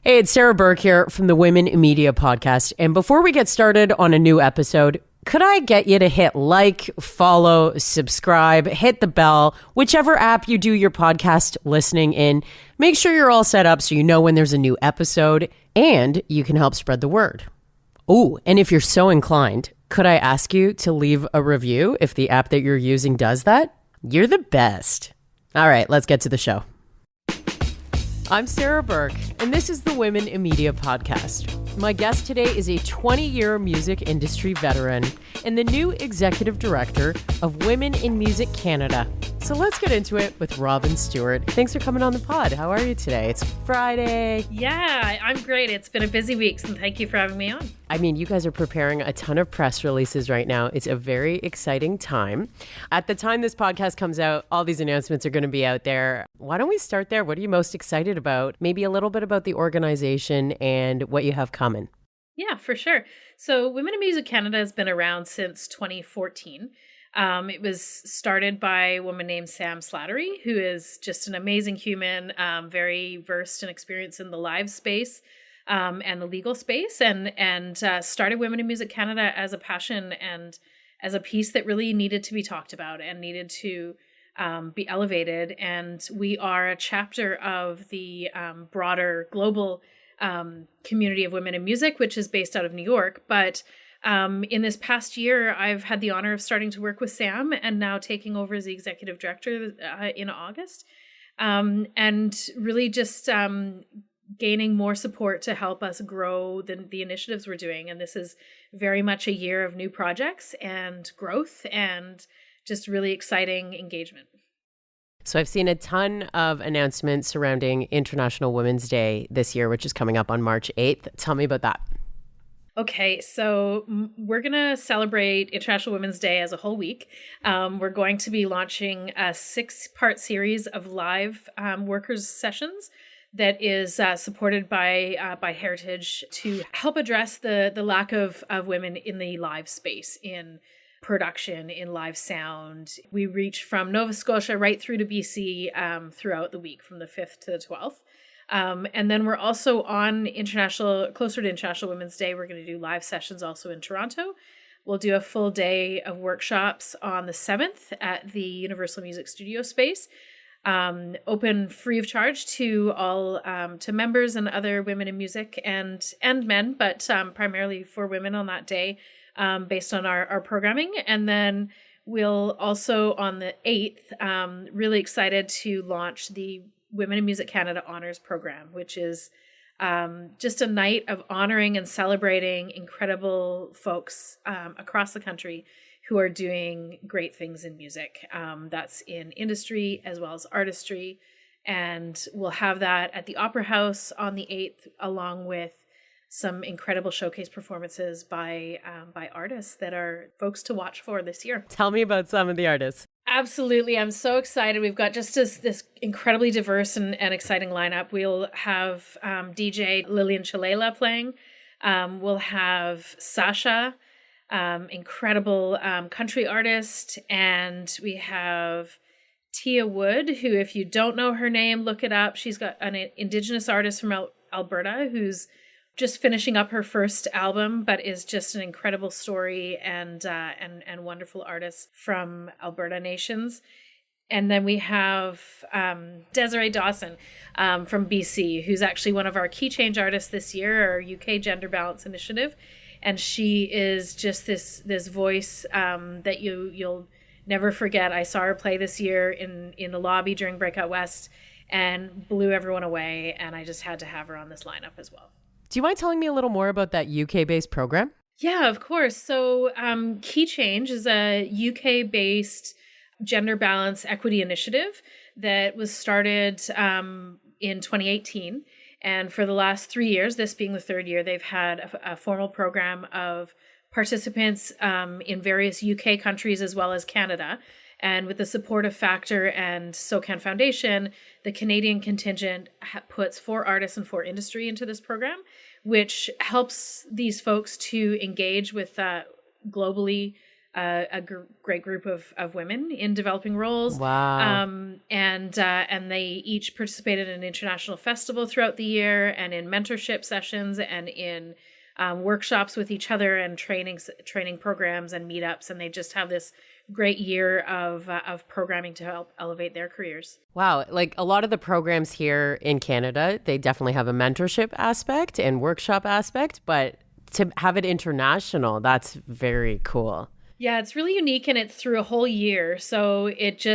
Hey, it's Sarah Burke here from the Women in Media podcast. And before we get started on a new episode, could I get you to hit like, follow, subscribe, hit the bell, whichever app you do your podcast listening in. Make sure you're all set up so you know when there's a new episode and you can help spread the word. Oh, and if you're so inclined, could I ask you to leave a review if the app that you're using does that? You're the best. All right, let's get to the show. I'm Sarah Burke, and this is the Women in Media podcast. My guest today is a 20-year music industry veteran and the new executive director of Women in Music Canada. So let's get into it with Robyn Stewart. Thanks for coming on the pod. How are you today? It's Friday. Yeah, I'm great. It's been a busy week, so thank you for having me on. I mean, you guys are preparing a ton of press releases right now. It's a very exciting time. At the time this podcast comes out, all these announcements are going to be out there. Why don't we start there? What are you most excited about? Maybe a little bit about the organization and what you have coming. Yeah, for sure. So Women in Music Canada has been around since 2014. It was started by a woman named Sam Slattery, who is just an amazing human, very versed and experienced in the live space and the legal space, and started Women in Music Canada as a passion and as a piece that really needed to be talked about and needed to be elevated. And we are a chapter of the broader global community of women in music, which is based out of New York. But in this past year, I've had the honor of starting to work with Sam and now taking over as the executive director in August, and really just gaining more support to help us grow the initiatives we're doing. And this is very much a year of new projects and growth and just really exciting engagement. So I've seen a ton of announcements surrounding International Women's Day this year, which is coming up on March 8th. Tell me about that. Okay, so we're going to celebrate International Women's Day as a whole week. We're going to be launching a 6-part series of live workers' sessions that is supported by Heritage to help address the lack of women in the live space, in production, in live sound. We reach from Nova Scotia right through to BC throughout the week from the 5th to the 12th. And then we're also on closer to International Women's Day, we're going to do live sessions also in Toronto. We'll do a full day of workshops on the 7th at the Universal Music Studio space, open free of charge to all to members and other women in music and men, but primarily for women on that day, based on our programming. And then we'll also on the 8th, really excited to launch the Women in Music Canada Honors Program, which is just a night of honoring and celebrating incredible folks across the country who are doing great things in music. That's in industry as well as artistry. And we'll have that at the Opera House on the 8th, along with some incredible showcase performances by artists that are folks to watch for this year. Tell me about some of the artists. Absolutely. I'm so excited. We've got just this incredibly diverse and exciting lineup. We'll have DJ Lillian Chalela playing. We'll have Sasha, incredible country artist. And we have Tia Wood, who, if you don't know her name, look it up. She's got an Indigenous artist from Alberta who's just finishing up her first album, but is just an incredible story and wonderful artist from Alberta Nations. And then we have Desiree Dawson from BC, who's actually one of our KeyChange artists this year, our UK Gender Balance Initiative. And she is just this voice that you'll never forget. I saw her play this year in the lobby during Breakout West and blew everyone away. And I just had to have her on this lineup as well. Do you mind telling me a little more about that UK-based program? Yeah, of course. So KeyChange is a UK-based gender balance equity initiative that was started in 2018. And for the last 3 years, this being the third year, they've had a formal program of participants in various UK countries as well as Canada. And with the support of Factor and SOCAN Foundation, the Canadian contingent puts 4 artists and 4 industry into this program, which helps these folks to engage with globally great group of women in developing roles. Wow. And they each participated in an international festival throughout the year, and in mentorship sessions, and in workshops with each other, and training programs and meetups. And they just have this great year of programming to help elevate their careers. Wow. Like a lot of the programs here in Canada, they definitely have a mentorship aspect and workshop aspect, but to have it international, that's very cool. Yeah, it's really unique, and it's through a whole year. So it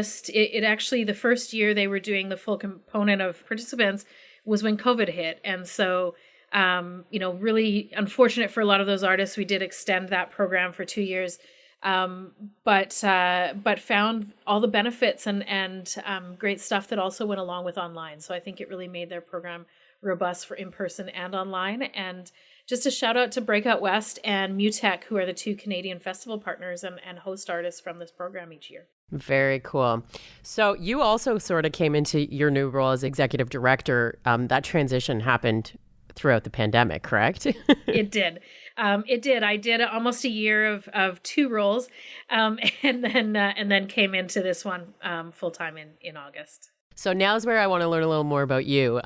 actually, the first year they were doing the full component of participants was when COVID hit. And so, really unfortunate for a lot of those artists. We did extend that program for 2 years, but found all the benefits and great stuff that also went along with online. So I think it really made their program robust for in-person and online. And just a shout out to Breakout West and Mutech, who are the two Canadian festival partners and host artists from this program each year. Very cool. So you also sort of came into your new role as executive director. That transition happened throughout the pandemic, correct? It did. It did. I did almost a year of two roles, and then came into this one full time in August. So now's where I want to learn a little more about you.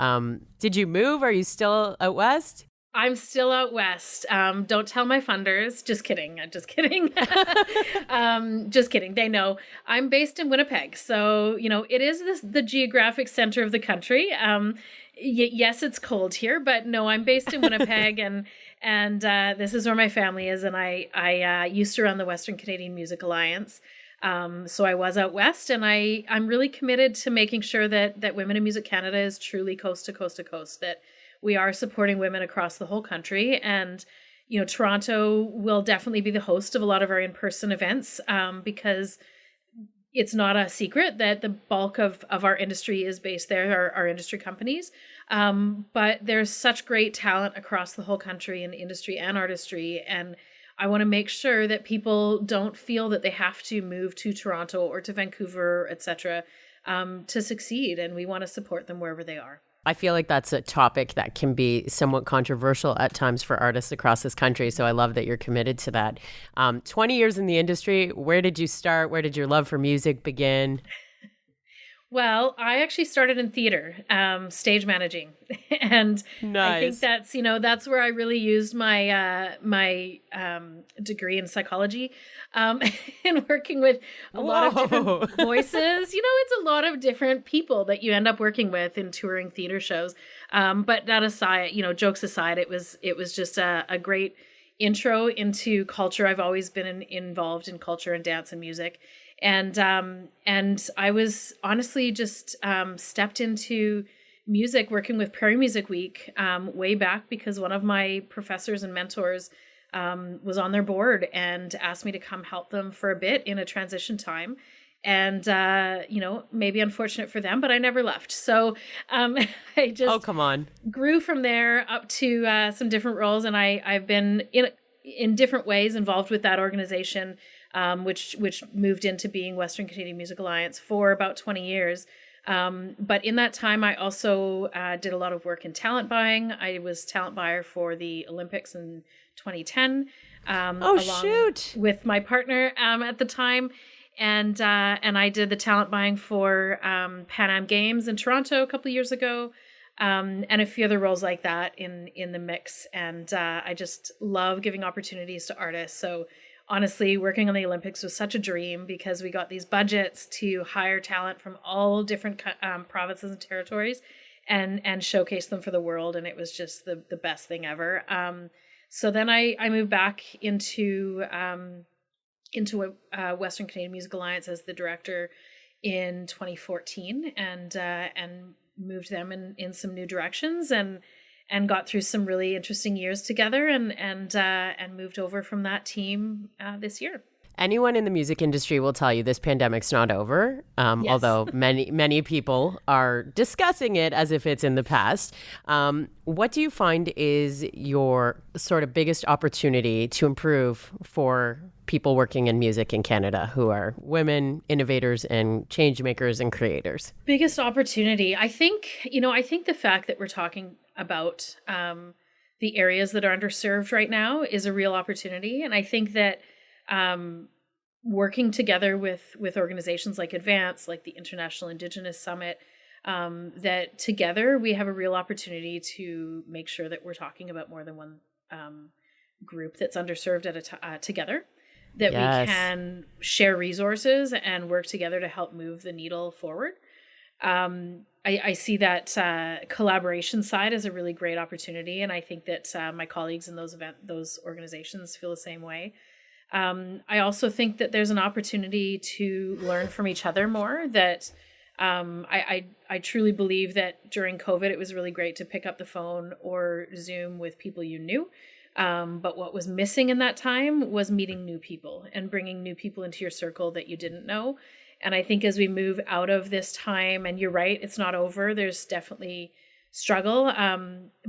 Did you move? Are you still out west? I'm still out west. Don't tell my funders. Just kidding. Just kidding. Just kidding. They know. I'm based in Winnipeg. So, it is the geographic center of the country. Yes, it's cold here, but no, I'm based in Winnipeg, and this is where my family is. And I used to run the Western Canadian Music Alliance. So I was out west, and I'm really committed to making sure that Women in Music Canada is truly coast to coast to coast, that we are supporting women across the whole country. And, Toronto will definitely be the host of a lot of our in-person events, because it's not a secret that the bulk of our industry is based there, our industry companies. But there's such great talent across the whole country in industry and artistry. And I want to make sure that people don't feel that they have to move to Toronto or to Vancouver, etc., to succeed. And we want to support them wherever they are. I feel like that's a topic that can be somewhat controversial at times for artists across this country. So I love that you're committed to that. 20 years in the industry, where did you start? Where did your love for music begin? Well, I actually started in theater, stage managing, and nice. I think that's where I really used my degree in psychology, and working with a lot of different voices. It's a lot of different people that you end up working with in touring theater shows. But that aside, jokes aside, it was just a great intro into culture. I've always been involved in culture and dance and music. And I was honestly just stepped into music working with Prairie Music Week way back, because one of my professors and mentors was on their board and asked me to come help them for a bit in a transition time. And, maybe unfortunate for them, but I never left. So I just grew from there up to some different roles. And I've been in different ways involved with that organization, which moved into being Western Canadian Music Alliance for about 20 years. But in that time, I also did a lot of work in talent buying. I was talent buyer for the Olympics in 2010. With my partner at the time. And I did the talent buying for PanAmerican Games in Toronto a couple of years ago. And a few other roles like that in the mix. And I just love giving opportunities to artists. So honestly, working on the Olympics was such a dream, because we got these budgets to hire talent from all different provinces and territories and showcase them for the world. And it was just the best thing ever. So then I moved back into a Western Canadian Music Alliance as the director in 2014, and moved them in some new directions, and got through some really interesting years together, and moved over from that team this year. Anyone in the music industry will tell you this pandemic's not over, Yes. although many people are discussing it as if it's in the past. What do you find is your sort of biggest opportunity to improve for people working in music in Canada who are women, innovators, and change makers and creators? Biggest opportunity, I think the fact that we're talking about the areas that are underserved right now is a real opportunity. And I think that working together with organizations like Advance, like the International Indigenous Summit, that together we have a real opportunity to make sure that we're talking about more than one group that's underserved together, that we can share resources and work together to help move the needle forward. I see that collaboration side as a really great opportunity, and I think that my colleagues in those organizations feel the same way. I also think that there's an opportunity to learn from each other more. That I truly believe that during COVID, it was really great to pick up the phone or Zoom with people you knew. But what was missing in that time was meeting new people and bringing new people into your circle that you didn't know. And I think as we move out of this time, and you're right, it's not over. There's definitely struggle.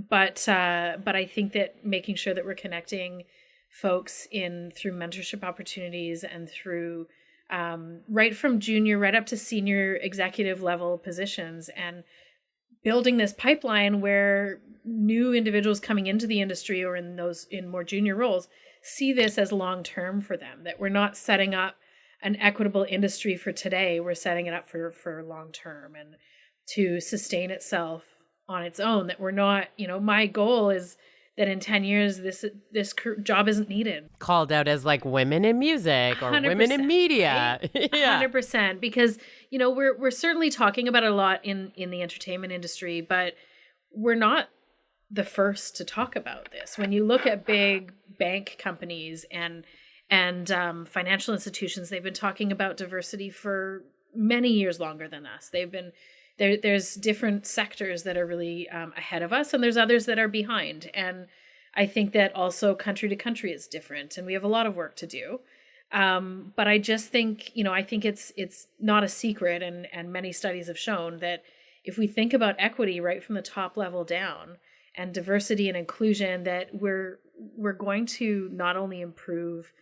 But I think that making sure that we're connecting folks through mentorship opportunities and through right from junior right up to senior executive level positions, and building this pipeline where new individuals coming into the industry or in more junior roles see this as long term for them, that we're not setting up an equitable industry for today, we're setting it up for long term and to sustain itself on its own. That we're not, my goal is that in 10 years this job isn't needed. Called out as like women in music or women in media. Right? Yeah. 100%, because we're certainly talking about it a lot in the entertainment industry, but we're not the first to talk about this. When you look at big bank companies and financial institutions, they've been talking about diversity for many years longer than us. They've been there's different sectors that are really ahead of us, and there's others that are behind. And I think that also country to country is different, and we have a lot of work to do. But I just think, I think it's not a secret, and many studies have shown that if we think about equity right from the top level down, and diversity and inclusion, that we're going to not only improve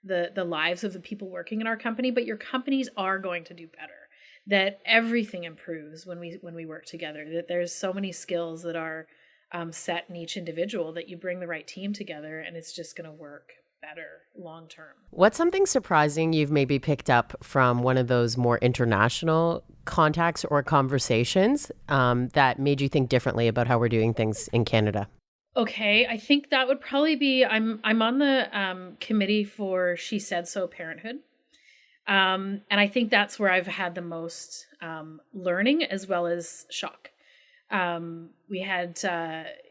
the lives of the people working in our company, but your companies are going to do better. That everything improves when we work together. That there's so many skills that are set in each individual, that you bring the right team together, and it's just going to work better long term. What's something surprising you've maybe picked up from one of those more international contacts or conversations that made you think differently about how we're doing things in Canada? Okay, I think that would probably be, I'm on the committee for She Said So Parenthood. And I think that's where I've had the most learning as well as shock. We had,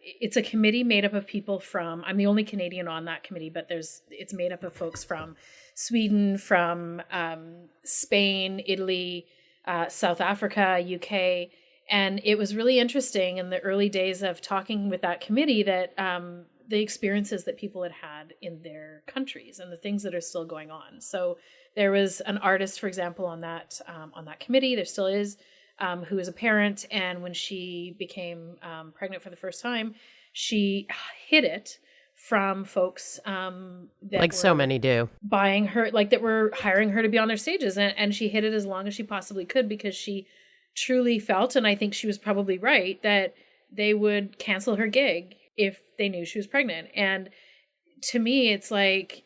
it's a committee made up of people from, I'm the only Canadian on that committee, but it's made up of folks from Sweden, from Spain, Italy, South Africa, UK. And it was really interesting in the early days of talking with that committee that the experiences that people had in their countries and the things that are still going on. So there was an artist, for example, on that committee, there still is, who is a parent. And when she became pregnant for the first time, she hid it from folks that like so many do, buying her, like that were hiring her to be on their stages. And she hid it as long as she possibly could, because she truly felt, and I think she was probably right, that they would cancel her gig if they knew she was pregnant. And to me, it's like,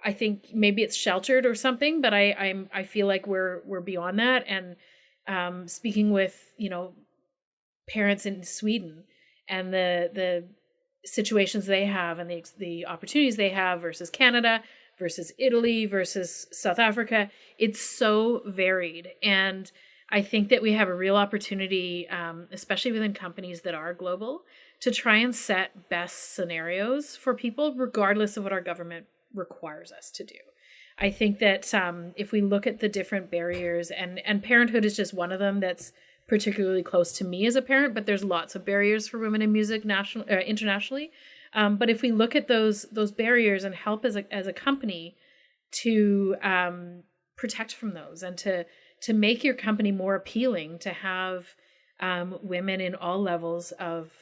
I think maybe it's sheltered or something, but I feel like we're beyond that. And speaking with parents in Sweden and the situations they have and the opportunities they have versus Canada, versus Italy, versus South Africa, it's so varied. And I think that we have a real opportunity, especially within companies that are global, to try and set best scenarios for people, regardless of what our government requires us to do. I think that if we look at the different barriers, and parenthood is just one of them that's particularly close to me as a parent, but there's lots of barriers for women in music internationally. But if we look at those barriers and help as a company to protect from those, and to make your company more appealing, to have women in all levels of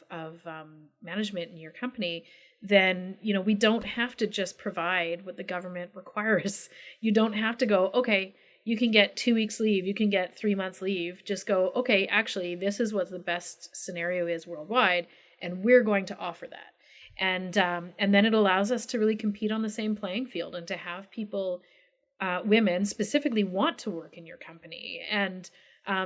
management in your company, then, we don't have to just provide what the government requires. You don't have to go, okay, you can get 2 weeks leave, you can get 3 months leave. Just go, okay, actually, this is what the best scenario is worldwide, and we're going to offer that. And then it allows us to really compete on the same playing field, and to have people women specifically want to work in your company, and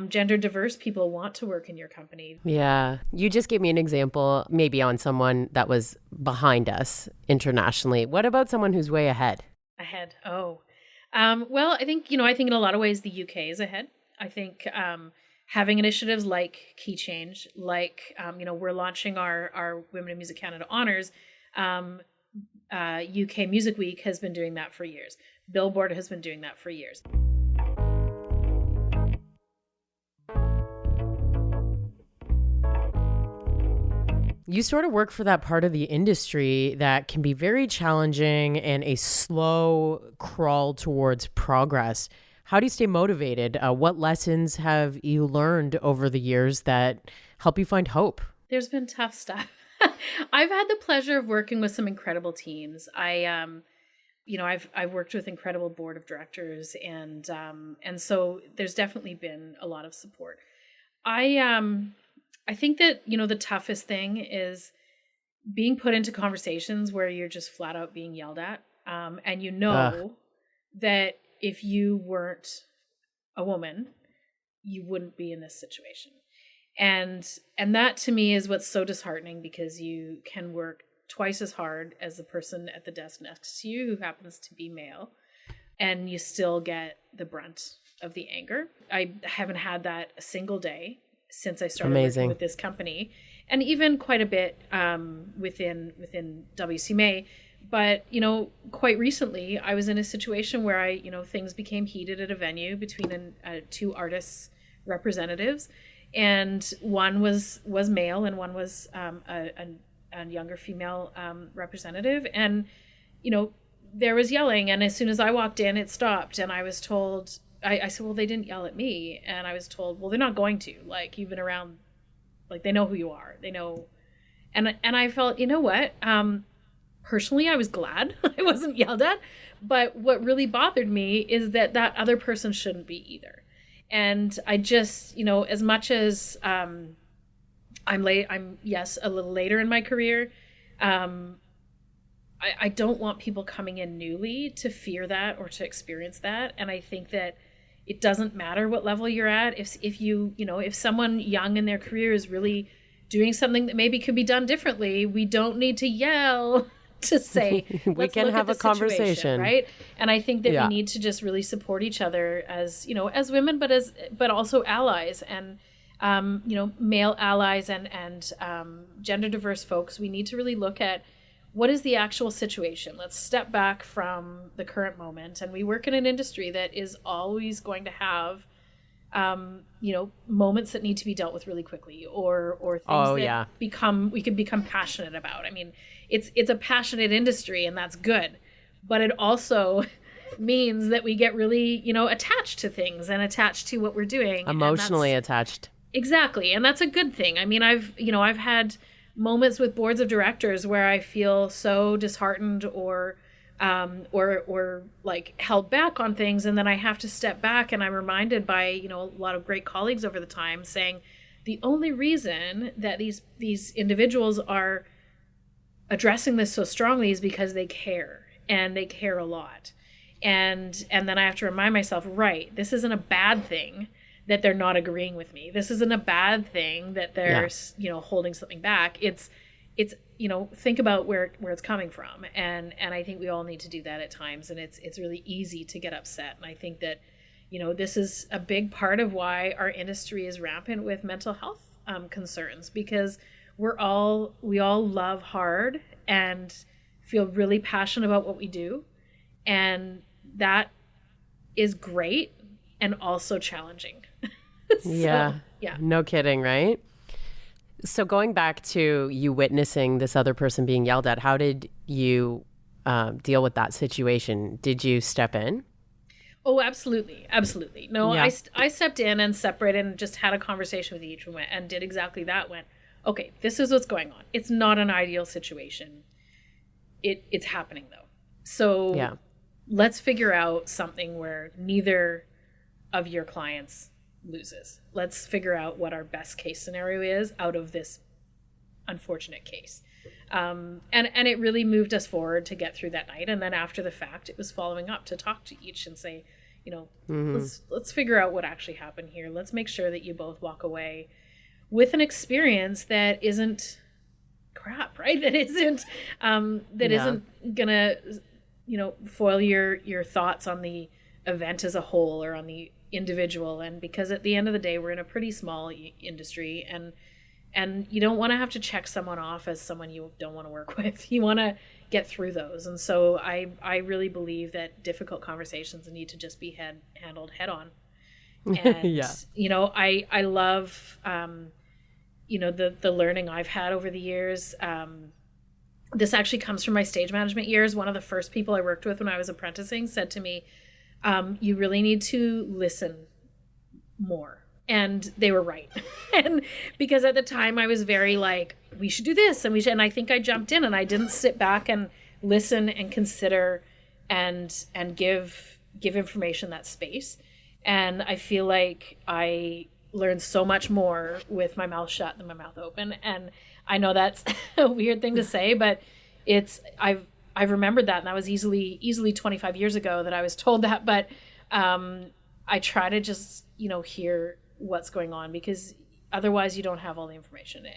gender diverse people want to work in your company. Yeah. You just gave me an example, maybe on someone that was behind us internationally. What about someone who's way ahead? Ahead. Oh, well, I think in a lot of ways the UK is ahead. I think having initiatives like KeyChange, like we're launching our Women in Music Canada Honors. UK Music Week has been doing that for years. Billboard has been doing that for years. You sort of work for that part of the industry that can be very challenging and a slow crawl towards progress. How do you stay motivated? What lessons have you learned over the years that help you find hope? There's been tough stuff. I've had the pleasure of working with some incredible teams. I've worked with incredible board of directors, and so there's definitely been a lot of support. I think that, the toughest thing is being put into conversations where you're just flat out being yelled at. And that if you weren't a woman, you wouldn't be in this situation. And that to me is what's so disheartening, because you can work twice as hard as the person at the desk next to you who happens to be male, and you still get the brunt of the anger. I haven't had that a single day since I started working with this company, and even quite a bit within WCMA. But, quite recently, I was in a situation where things became heated at a venue between two artists' representatives, and one was male and one was a younger female representative. And, there was yelling, and as soon as I walked in, it stopped, and I was told, I said, well, they didn't yell at me. And I was told, well, they're not going to. Like, you've been around, like, they know who you are. They know. And I felt, you know what? Personally, I was glad I wasn't yelled at. But what really bothered me is that other person shouldn't be either. And I just, as much as I'm a little later in my career, I don't want people coming in newly to fear that or to experience that. And I think that it doesn't matter what level you're at. If someone young in their career is really doing something that maybe could be done differently, we don't need to yell to say, we can have a conversation, right? And I think that we need to just really support each other as women, but also allies, and male allies and gender diverse folks. We need to really look at what is the actual situation. Let's step back from the current moment. And we work in an industry that is always going to have, moments that need to be dealt with really quickly, or things we can become passionate about. I mean, it's a passionate industry, and that's good. But it also means that we get really, attached to things and attached to what we're doing. Emotionally attached. Exactly. And that's a good thing. I mean, I've had moments with boards of directors where I feel so disheartened or like held back on things, and then I have to step back, and I'm reminded by a lot of great colleagues over the time saying the only reason that these individuals are addressing this so strongly is because they care, and they care a lot, and then I have to remind myself, right, this isn't a bad thing that they're not agreeing with me. This isn't a bad thing that they're, holding something back. It's, think about where it's coming from. And I think we all need to do that at times. And it's really easy to get upset. And I think that, this is a big part of why our industry is rampant with mental health concerns, because we all love hard and feel really passionate about what we do. And that is great and also challenging. Yeah. No kidding, right? So going back to you witnessing this other person being yelled at, how did you deal with that situation? Did you step in? Oh, absolutely. Absolutely. No, I stepped in and separated and just had a conversation with each woman and did exactly that. Went, okay, this is what's going on. It's not an ideal situation. It's happening though. So let's figure out something where neither of your clients loses. Let's figure out what our best case scenario is out of this unfortunate case. And it really moved us forward to get through that night. And then after the fact, it was following up to talk to each and say, let's figure out what actually happened here. Let's make sure that you both walk away with an experience that isn't crap, right? That isn't isn't gonna foil your thoughts on the event as a whole or on the individual. And because at the end of the day, we're in a pretty small industry, and you don't want to have to check someone off as someone you don't want to work with. You want to get through those. And so I really believe that difficult conversations need to just be handled head on. And I love the learning I've had over the years. This actually comes from my stage management years. One of the first people I worked with when I was apprenticing said to me, you really need to listen more. And they were right. And because at the time I was very like, we should do this and I think I jumped in and I didn't sit back and listen and consider and give information that space. And I feel like I learned so much more with my mouth shut than my mouth open. And I know that's a weird thing to say, but I've remembered that, and that was easily 25 years ago that I was told that. But I try to just hear what's going on, because otherwise you don't have all the information.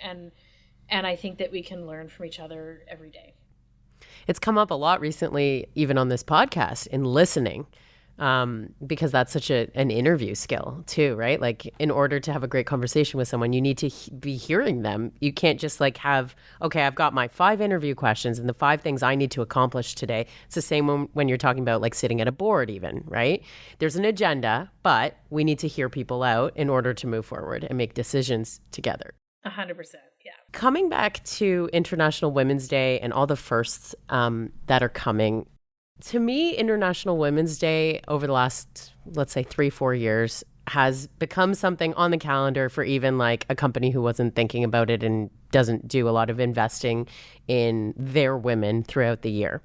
And I think that we can learn from each other every day. It's come up a lot recently, even on this podcast, in listening, because that's such an interview skill too, right? Like, in order to have a great conversation with someone, you need to be hearing them. You can't just like have, okay, I've got my 5 interview questions and the 5 things I need to accomplish today. It's the same when you're talking about like sitting at a board even, right? There's an agenda, but we need to hear people out in order to move forward and make decisions together. 100%. Yeah. Coming back to International Women's Day and all the firsts that are coming, to me, International Women's Day over the last, let's say 3-4 years has become something on the calendar for even like a company who wasn't thinking about it and doesn't do a lot of investing in their women throughout the year.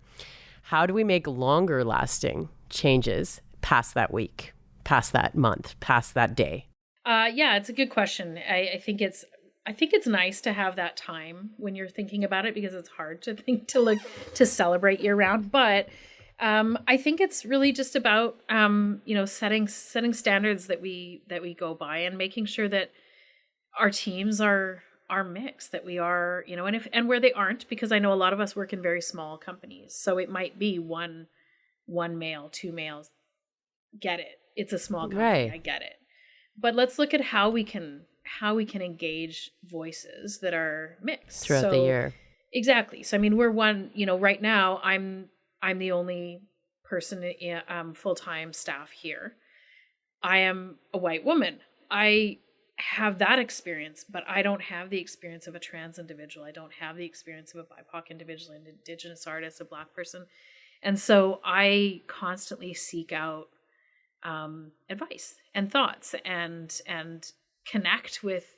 How do we make longer lasting changes past that week, past that month, past that day? Yeah, it's a good question. I think it's nice to have that time when you're thinking about it, because it's hard to celebrate year round. But I think it's really just about setting standards that we go by, and making sure that our teams are mixed, that we are, and where they aren't, because I know a lot of us work in very small companies, so it might be one male, 2 males. Get it? It's a small company. Right. I get it. But let's look at how we can engage voices that are mixed throughout the year. Exactly. So I mean, we're one. Right now, I'm the only person full-time staff here. I am a white woman. I have that experience, but I don't have the experience of a trans individual. I don't have the experience of a BIPOC individual, an Indigenous artist, a Black person. And so I constantly seek out advice and thoughts and connect with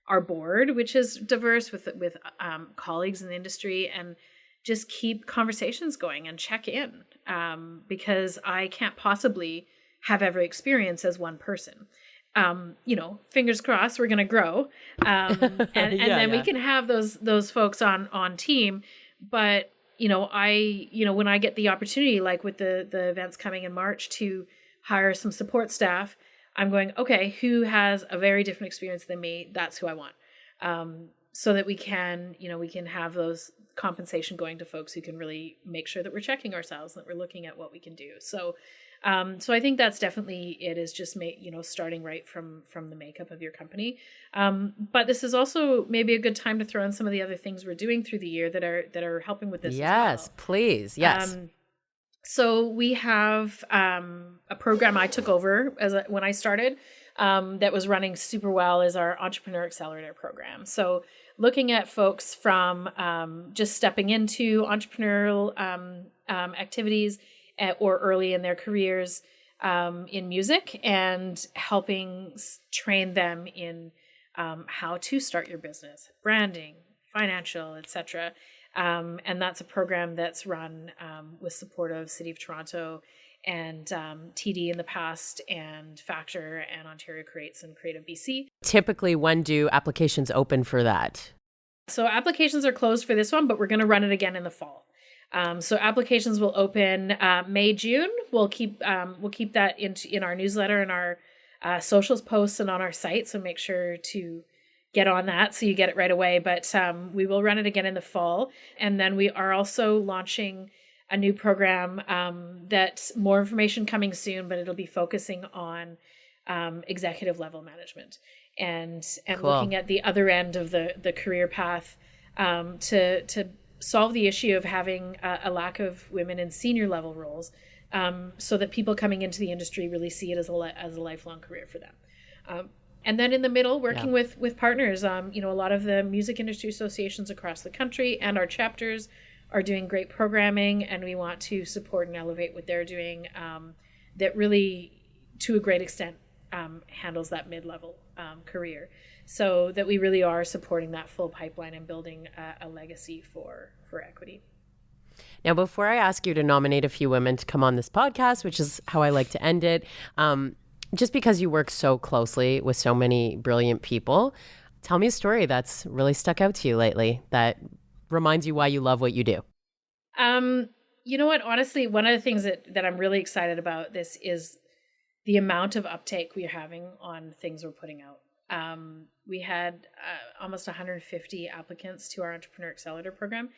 our board, which is diverse, with colleagues in the industry, and just keep conversations going and check in, because I can't possibly have every experience as one person. Fingers crossed, we're going to grow, and then we can have those folks on team. But when I get the opportunity, like with the events coming in March, to hire some support staff, I'm going, okay, who has a very different experience than me? That's who I want. So that we can have those compensation going to folks who can really make sure that we're checking ourselves, that we're looking at what we can do. So I think that's definitely it, is just starting right from the makeup of your company. But this is also maybe a good time to throw in some of the other things we're doing through the year that are helping with this. Yes, please. Yes. So we have a program I took over when I started that was running super well, is our Entrepreneur Accelerator program. So looking at folks from just stepping into entrepreneurial activities or early in their careers in music, and helping train them in how to start your business, branding, financial, etc. And that's a program that's run with support of City of Toronto and TD in the past, and Factor and Ontario Creates and Creative BC. Typically, when do applications open for that? So applications are closed for this one, but we're going to run it again in the fall. So applications will open May, June. We'll keep that in our newsletter and our socials posts and on our site. So make sure to get on that so you get it right away. But we will run it again in the fall. And then we are also launching a new program that's more information coming soon, but it'll be focusing on executive level management and Cool. looking at the other end of the career path to solve the issue of having a lack of women in senior level roles, so that people coming into the industry really see it as a lifelong career for them. And then in the middle, working with partners, a lot of the music industry associations across the country and our chapters are doing great programming, and we want to support and elevate what they're doing, that really, to a great extent, handles that mid-level career, so that we really are supporting that full pipeline and building a legacy for equity. Now, before I ask you to nominate a few women to come on this podcast, which is how I like to end it, just because you work so closely with so many brilliant people, tell me a story that's really stuck out to you lately that reminds you why you love what you do. You know what? Honestly, one of the things that I'm really excited about this is the amount of uptake we're having on things we're putting out. We had almost 150 applicants to our Entrepreneur Accelerator program,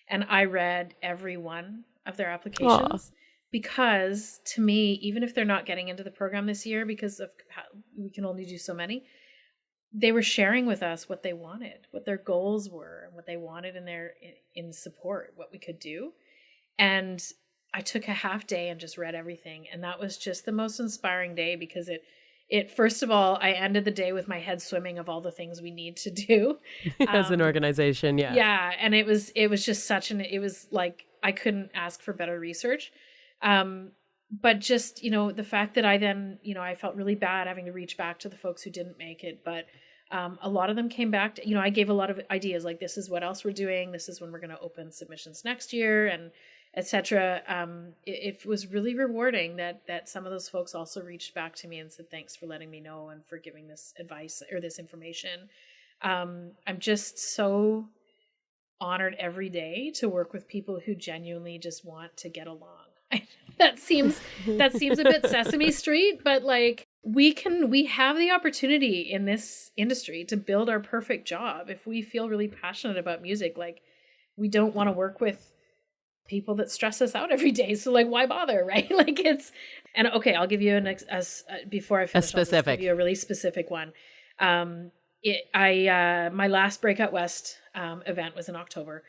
and I read every one of their applications. Aww. Because to me, even if they're not getting into the program this year because of we can only do so many, they were sharing with us what they wanted, what their goals were, and what they wanted in support, what we could do. And I took a half day and just read everything. And that was just the most inspiring day, because it first of all, I ended the day with my head swimming of all the things we need to do as an organization. Yeah. Yeah. And it was just it was like, I couldn't ask for better research. But just, the fact that I then, I felt really bad having to reach back to the folks who didn't make it. But a lot of them came back to, I gave a lot of ideas, like, this is what else we're doing. This is when we're going to open submissions next year, and et cetera. It was really rewarding that some of those folks also reached back to me and said, thanks for letting me know and for giving this advice or this information. I'm just so honored every day to work with people who genuinely just want to get along. That seems a bit Sesame Street, but like we have the opportunity in this industry to build our perfect job if we feel really passionate about music. Like, we don't want to work with people that stress us out every day. So like, why bother, right? Like okay, I'll give you before I finish, I'll just give you a really specific one. My last Breakout West event was in October.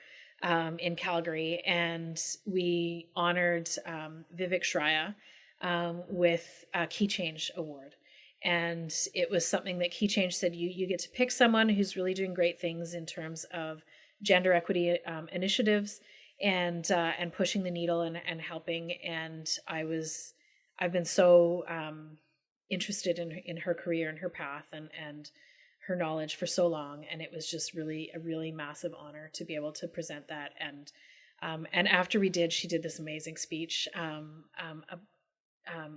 In Calgary, and we honored Vivek Shraya with a KeyChange award. And it was something that KeyChange said, you get to pick someone who's really doing great things in terms of gender equity initiatives and pushing the needle and helping. And I've been so interested in her career and her path and her knowledge for so long, and it was just really a really massive honor to be able to present that. And after we did, she did this amazing speech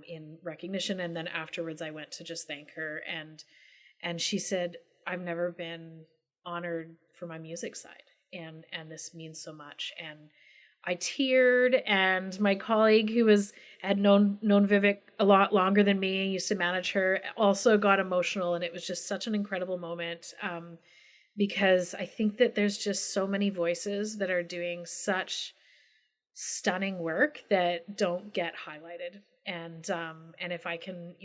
in recognition, and then afterwards I went to just thank her, and she said, I've never been honored for my music side, and this means so much. And I teared, and my colleague who had known Vivek a lot longer than me, used to manage her, also got emotional. And it was just such an incredible moment, because I think that there's just so many voices that are doing such stunning work that don't get highlighted. And if I can,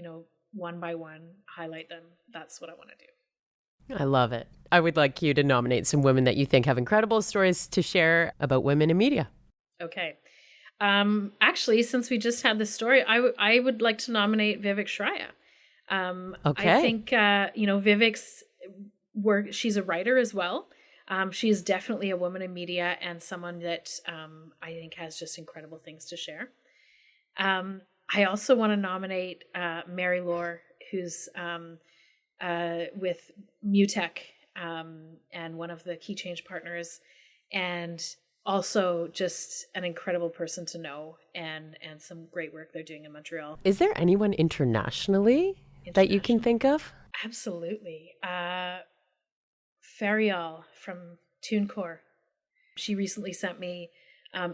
one by one highlight them, that's what I want to do. I love it. I would like you to nominate some women that you think have incredible stories to share about women in media. Okay. Actually, since we just had this story, I would like to nominate Vivek Shraya. Okay. I think, Vivek's work, she's a writer as well. She is definitely a woman in media and someone that I think has just incredible things to share. I also want to nominate Mary Lore, who's with Mutech and one of the KeyChange partners, and also just an incredible person to know, and some great work they're doing in Montreal. Is there anyone internationally that you can think of? Absolutely. Farial from TuneCore. She recently sent me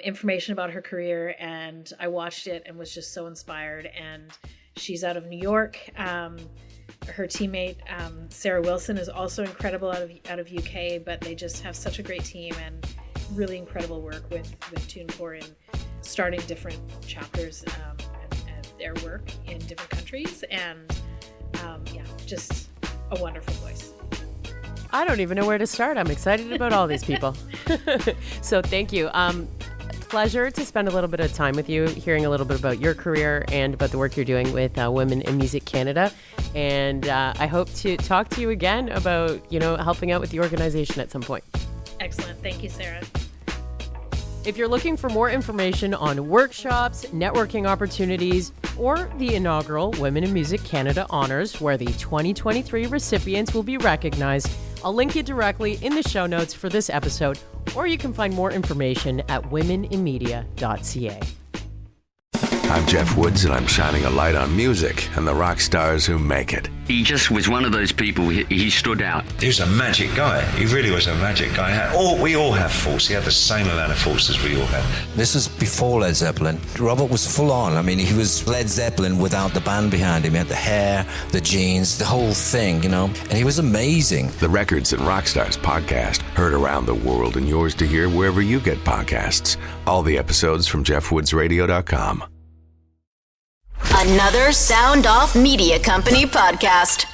information about her career, and I watched it and was just so inspired. And she's out of New York. Her teammate Sarah Wilson is also incredible out of UK, but they just have such a great team and really incredible work with TuneCore in starting different chapters and their work in different countries. And just a wonderful voice. I don't even know where to start. I'm excited about all these people. So thank you. Pleasure to spend a little bit of time with you, hearing a little bit about your career and about the work you're doing with Women in Music Canada. And I hope to talk to you again about, helping out with the organization at some point. Excellent. Thank you, Sarah. If you're looking for more information on workshops, networking opportunities, or the inaugural Women in Music Canada Honors, where the 2023 recipients will be recognized, I'll link you directly in the show notes for this episode, or you can find more information at womeninmedia.ca. I'm Jeff Woods, and I'm shining a light on music and the rock stars who make it. He just was one of those people, he stood out. He was a magic guy. He really was a magic guy. We all have faults. He had the same amount of faults as we all had. This was before Led Zeppelin. Robert was full on. I mean, he was Led Zeppelin without the band behind him. He had the hair, the jeans, the whole thing, and he was amazing. The Records and Rockstars podcast, heard around the world and yours to hear wherever you get podcasts. All the episodes from jeffwoodsradio.com. Another Sound Off Media Company podcast.